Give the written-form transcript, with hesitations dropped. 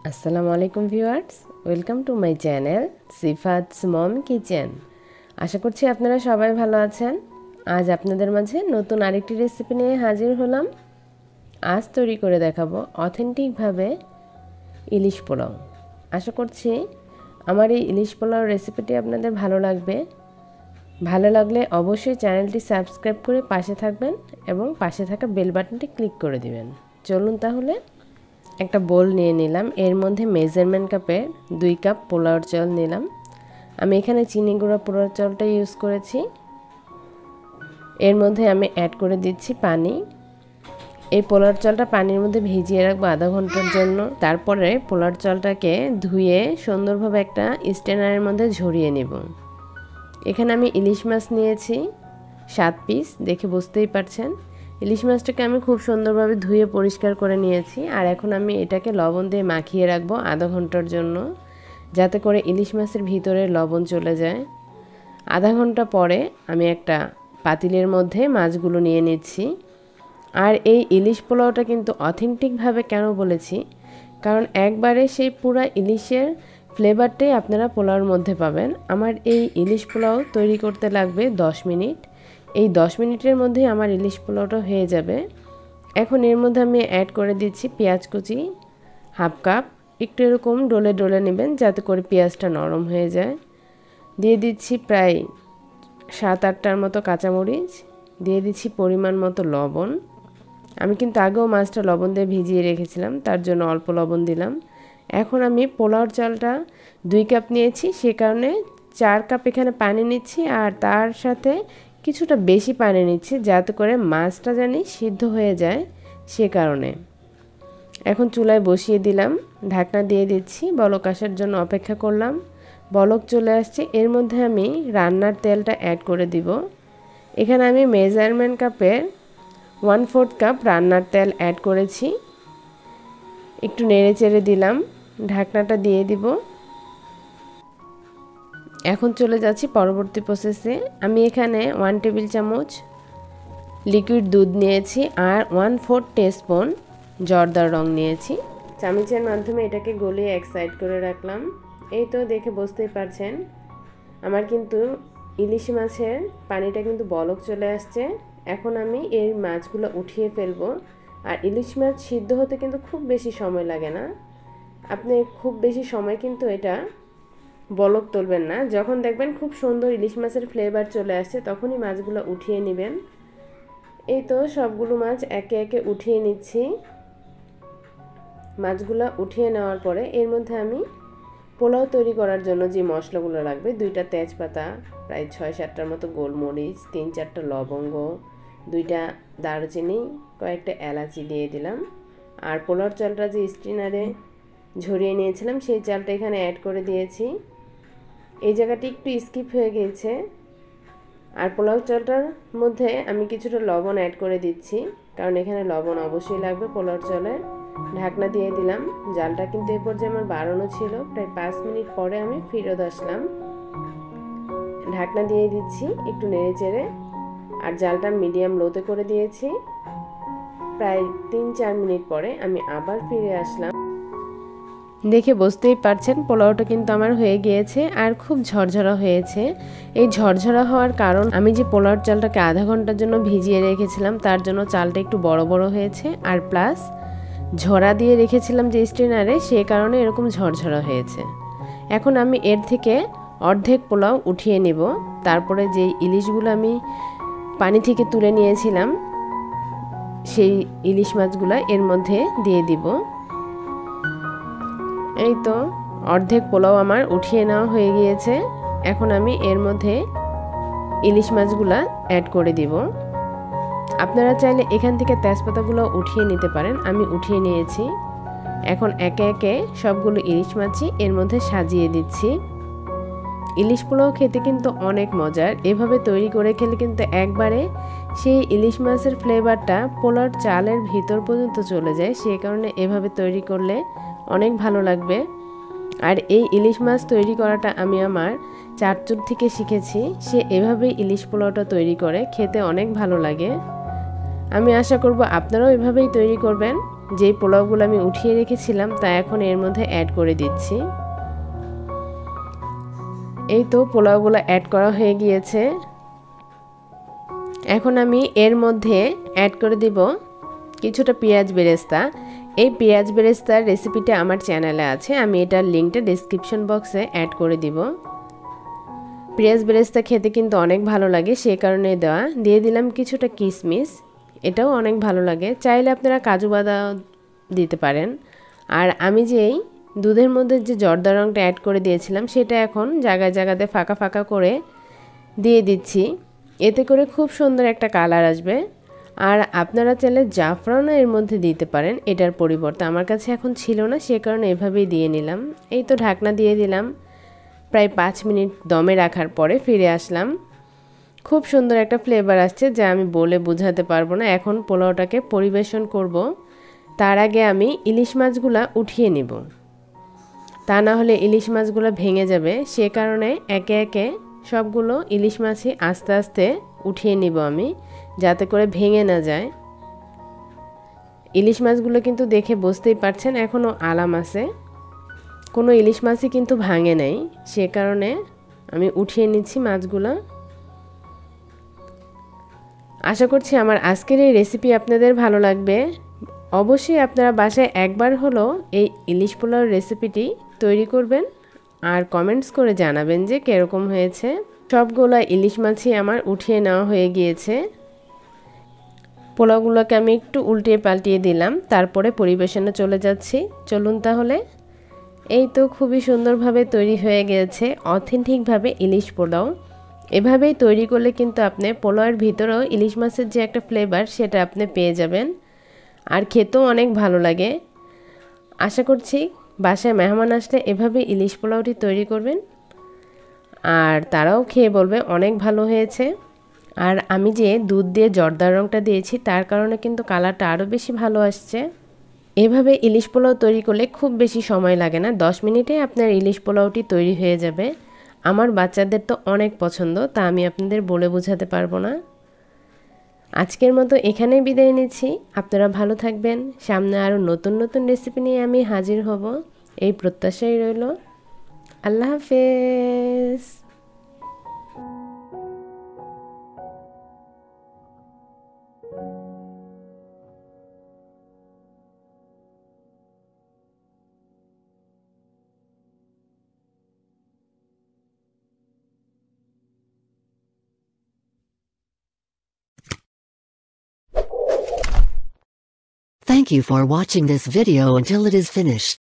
আসসালামু আলাইকুম viewers, welcome to my channel Sifat's mom kitchen. আশা করছি আপনারা সবাই ভালো আছেন। আজ আপনাদের মাঝে নতুন আরেকটি রেসিপি নিয়ে হাজির হলাম। আজ তৈরি করে দেখাবো অথেন্টিকভাবে ইলিশ পোলাও। আশা করছি আমার এই ইলিশ পোলাও রেসিপিটি আপনাদের ভালো লাগবে। ভালো লাগলে অবশ্যই চ্যানেলটি সাবস্ক্রাইব করে পাশে থাকবেন এবং পাশে থাকা বেল বাটনটি ক্লিক করে দিবেন। চলুন তাহলে একটা বোল নিয়ে নিলাম। এর মধ্যে মেজারমেন্ট কাপের 2 কাপ পোলাওর চাল নিলাম। আমি এখানে চিনি গুঁড়া পোলাওর চালটা ইউজ করেছি। এর মধ্যে আমি অ্যাড করে দিচ্ছি পানি। এই পোলাওর চালটা পানির মধ্যে ভিজিয়ে রাখবো আধা ঘন্টার জন্য। তারপরে পোলাওর চালটাকে ধুয়ে সুন্দরভাবে একটা স্ট্রেনারের মধ্যে ঝরিয়ে নেব। এখানে আমি ইলিশ মাছ নিয়েছি 7 পিস, দেখে বুঝতেই পারছেন। ইলিশ মাছটাকে আমি খুব সুন্দরভাবে ধুয়ে পরিষ্কার করে নিয়েছি। আর এখন আমি এটাকে লবণ দিয়ে মাখিয়ে রাখবো আধা ঘন্টার জন্য, যাতে করে ইলিশ মাছের ভিতরে লবণ চলে যায়। আধা ঘন্টা পরে আমি একটা পাতিলের মধ্যে মাছগুলো নিয়ে নিচ্ছি। আর এই ইলিশ পোলাওটা কিন্তু অথেন্টিকভাবে কেন বলেছি, কারণ একবারে সেই পুরা ইলিশের ফ্লেভারটাই আপনারা পোলাওর মধ্যে পাবেন। আমার এই ইলিশ পোলাও তৈরি করতে লাগবে 10 মিনিট। এই 10 মিনিটের মধ্যেই আমার ইলিশ পোলাওটা হয়ে যাবে। এখন এর মধ্যে আমি অ্যাড করে দিচ্ছি পেঁয়াজ কুচি হাফ কাপ। একটু এরকম ডলে ডলে নেবেন যাতে করে পেঁয়াজটা নরম হয়ে যায়। দিয়ে দিচ্ছি প্রায় 7-8টার মতো কাঁচামরিচ। দিয়ে দিচ্ছি পরিমাণ মতো লবণ। আমি কিন্তু আগেও মাছটা লবণ দিয়ে ভিজিয়ে রেখেছিলাম, তার জন্য অল্প লবণ দিলাম। এখন আমি পোলাওর চালটা 2 কাপ নিয়েছি, সে কারণে 4 কাপ এখানে পানি নিচ্ছি। আর তার সাথে কিছুটা বেশি পানি নিচ্ছি যাতে করে মাছটা জানি সিদ্ধ হয়ে যায়, সে কারণে। এখন চুলায় বসিয়ে দিলাম, ঢাকনা দিয়ে দিচ্ছি, বলক আসার জন্য অপেক্ষা করলাম। বলক চলে আসছে। এর মধ্যে আমি রান্নার তেলটা অ্যাড করে দিব। এখানে আমি মেজারমেন্ট কাপের 1/4 কাপ রান্নার তেল অ্যাড করেছি। একটু নেড়ে চেড়ে দিলাম, ঢাকনাটা দিয়ে দিব। এখন চলে যাচ্ছি পরবর্তী প্রসেসে। আমি এখানে 1 টেবিল চামচ লিকুইড দুধ নিয়েছি আর 1/4 টিস্পুন জর্দার রং নিয়েছি। চামচের মাধ্যমে এটাকে গলিয়ে এক সাইড করে রাখলাম। এই তো দেখে বুঝতেই পারছেন আমার কিন্তু ইলিশ মাছের পানিটা কিন্তু বলক চলে আসছে। এখন আমি এই মাছগুলো উঠিয়ে ফেলবো। আর ইলিশ মাছ সিদ্ধ হতে কিন্তু খুব বেশি সময় লাগে না। আপনি খুব বেশি সময় কিন্তু এটা বলক তুলবেন না। যখন দেখবেন খুব সুন্দর ইলিশ মাছের ফ্লেভার চলে আসছে, তখনই মাছগুলো উঠিয়ে নেবেন। এই তো সবগুলো মাছ একে একে উঠিয়ে নিচ্ছি। মাছগুলো উঠিয়ে নেওয়ার পরে এর মধ্যে আমি পোলাও তৈরি করার জন্য যে মশলাগুলো লাগবে, 2টা তেজপাতা, প্রায় 6-7টার মতো গোলমরিচ, 3-4টা লবঙ্গ, 2টা দারুচিনি, কয়েকটা এলাচি দিয়ে দিলাম। আর পোলাওর চালটা যে স্ট্রেনারে ঝরিয়ে নিয়েছিলাম সেই চালটা এখানে অ্যাড করে দিয়েছি। এই জায়গাটি একটু স্কিপ হয়ে গিয়েছে। আর পোলাও চালটার মধ্যে আমি কিছুটা লবণ অ্যাড করে দিচ্ছি, কারণ এখানে লবণ অবশ্যই লাগবে পোলাও চালে। ঢাকনা দিয়ে দিলাম। জালটা কিন্তু এই পর্যায়ে আমার বাড়ানো ছিল। প্রায় 5 মিনিট পরে আমি ফেরত আসলাম। ঢাকনা দিয়ে দিচ্ছি, একটু নেড়ে চেড়ে। আর জালটা মিডিয়াম লোতে করে দিয়েছি। প্রায় 3-4 মিনিট পরে আমি আবার ফিরে আসলাম। দেখে বুঝতেই পারছেন পোলাওটা কিন্তু আমার হয়ে গিয়েছে আর খুব ঝরঝরা হয়েছে। এই ঝরঝরা হওয়ার কারণ আমি যে পোলাওর চালটাকে আধা ঘন্টার জন্য ভিজিয়ে রেখেছিলাম, তার জন্য চালটা একটু বড় বড় হয়েছে। আর প্লাস ঝরা দিয়ে রেখেছিলাম যে স্ট্রেনারে, সে কারণে এরকম ঝরঝরা হয়েছে। এখন আমি এর থেকে অর্ধেক পোলাও উঠিয়ে নেব। তারপরে যেই ইলিশগুলো আমি পানি থেকে তুলে নিয়েছিলাম, সেই ইলিশ মাছগুলো এর মধ্যে দিয়ে দিব। এই তো অর্ধেক পোলাও আমার উঠিয়ে নেওয়া হয়ে গিয়েছে। এখন আমি এর মধ্যে ইলিশ মাছগুলা অ্যাড করে দিব। আপনারা চাইলে এখান থেকে তেজপাতাগুলো উঠিয়ে নিতে পারেন, আমি উঠিয়ে নিয়েছি। এখন একে একে সবগুলো ইলিশ মাছই এর মধ্যে সাজিয়ে দিচ্ছি। ইলিশ পোলাও খেতে কিন্তু অনেক মজার। এভাবে তৈরি করে খেলে কিন্তু একবারে সেই ইলিশ মাছের ফ্লেভারটা পোলাওর চালের ভিতর পর্যন্ত চলে যায়। সেই কারণে এভাবে তৈরি করলে অনেক ভালো লাগবে। আর এই ইলিশ মাছ তৈরি করাটা আমি আমার চাচুর থেকে শিখেছি। সে এভাবেই ইলিশ পোলাওটা তৈরি করে, খেতে অনেক ভালো লাগে। আমি আশা করব আপনারাও এভাবেই তৈরি করবেন। যে পোলাওগুলো আমি উঠিয়ে রেখেছিলাম তা এখন এর মধ্যে অ্যাড করে দিচ্ছি। এই তো পোলাওগুলো অ্যাড করা হয়ে গিয়েছে। এখন আমি এর মধ্যে অ্যাড করে দিব কিছুটা পেঁয়াজ বেরেস্তা। এই পেঁয়াজ বেরেস্তার রেসিপিটা আমার চ্যানেলে আছে, আমি এটার লিঙ্কটা ডেসক্রিপশন বক্সে অ্যাড করে দিব। পেঁয়াজ বেরেস্তা খেতে কিন্তু অনেক ভালো লাগে, সেই কারণে দেওয়া। দিয়ে দিলাম কিছুটা কিশমিশ, এটাও অনেক ভালো লাগে। চাইলে আপনারা কাজু বাদাম দিতে পারেন। আর আমি যেই দুধের মধ্যে যে জর্দা রঙটা অ্যাড করে দিয়েছিলাম সেটা এখন জায়গায় জায়গাতে ফাঁকা ফাঁকা করে দিয়ে দিচ্ছি। এতে করে খুব সুন্দর একটা কালার আসবে। আর আপনারা চাইলে জাফরানও এর মধ্যে দিতে পারেন এটার পরিবর্তে। আমার কাছে এখন ছিল না, সে কারণে এভাবেই দিয়ে নিলাম। এই তো ঢাকনা দিয়ে দিলাম। প্রায় 5 মিনিট দমে রাখার পরে ফিরে আসলাম। খুব সুন্দর একটা ফ্লেভার আসছে যা আমি বলে বোঝাতে পারবো না। এখন পোলাওটাকে পরিবেশন করব। তার আগে আমি ইলিশ মাছগুলা উঠিয়ে নিব, তা না হলে ইলিশ মাছগুলো ভেঙে যাবে। সে কারণে একে একে সবগুলো ইলিশ মাছই আস্তে আস্তে উঠিয়ে নিব আমি, যাতে করে ভেঙে না যায়। ইলিশ মাছগুলো কিন্তু দেখে বুঝতেই পারছেন এখনও আলাম আছে, কোনো ইলিশ মাছই কিন্তু ভাঙে নাই। সে কারণে আমি উঠিয়ে নিচ্ছি মাছগুলো। আশা করছি আমার আজকের এই রেসিপি আপনাদের ভালো লাগবে। অবশ্যই আপনারা বাসায় একবার হলো এই ইলিশ পোলাওর রেসিপিটি তৈরি করবেন আর কমেন্টস করে জানাবেন যে কীরকম হয়েছে। সবগুলো ইলিশ মাছই আমার উঠিয়ে নেওয়া হয়ে গিয়েছে। পোলাওগুলোকে আমি একটু উল্টিয়ে পাল্টিয়ে দিলাম, তারপরে পরিবেশনে চলে যাচ্ছি। চলুন তাহলে। এই তো খুবই সুন্দরভাবে তৈরি হয়ে গিয়েছে অথেন্টিকভাবে ইলিশ পোলাও। এভাবেই তৈরি করলে কিন্তু আপনি পোলাওয়ের ভিতরেও ইলিশ মাছের যে একটা ফ্লেভার সেটা আপনি পেয়ে যাবেন, আর খেতেও অনেক ভালো লাগে। আশা করছি বাসায় মেহমান আসলে এভাবে ইলিশ পোলাওটি তৈরি করবেন আর তারাও খেয়ে বলবে অনেক ভালো হয়েছে। আর আমি যে দুধ দিয়ে জর্দার রঙটা দিয়েছি তার কারণে কিন্তু কালারটা আরও বেশি ভালো আসছে। এভাবে ইলিশ পোলাও তৈরি করলে খুব বেশি সময় লাগে না, 10 মিনিটে আপনার ইলিশ পোলাওটি তৈরি হয়ে যাবে। আমার বাচ্চাদের তো অনেক পছন্দ, তা আমি আপনাদের বলে বোঝাতে পারবো না। আজকের মতো এখানেই বিদায় নিচ্ছি। আপনারা ভালো থাকবেন। সামনে আরও নতুন নতুন রেসিপি নিয়ে আমি হাজির হব, এই প্রত্যাশাই রইল। আল্লাহ হাফেজ। Thank you for watching this video until it is finished.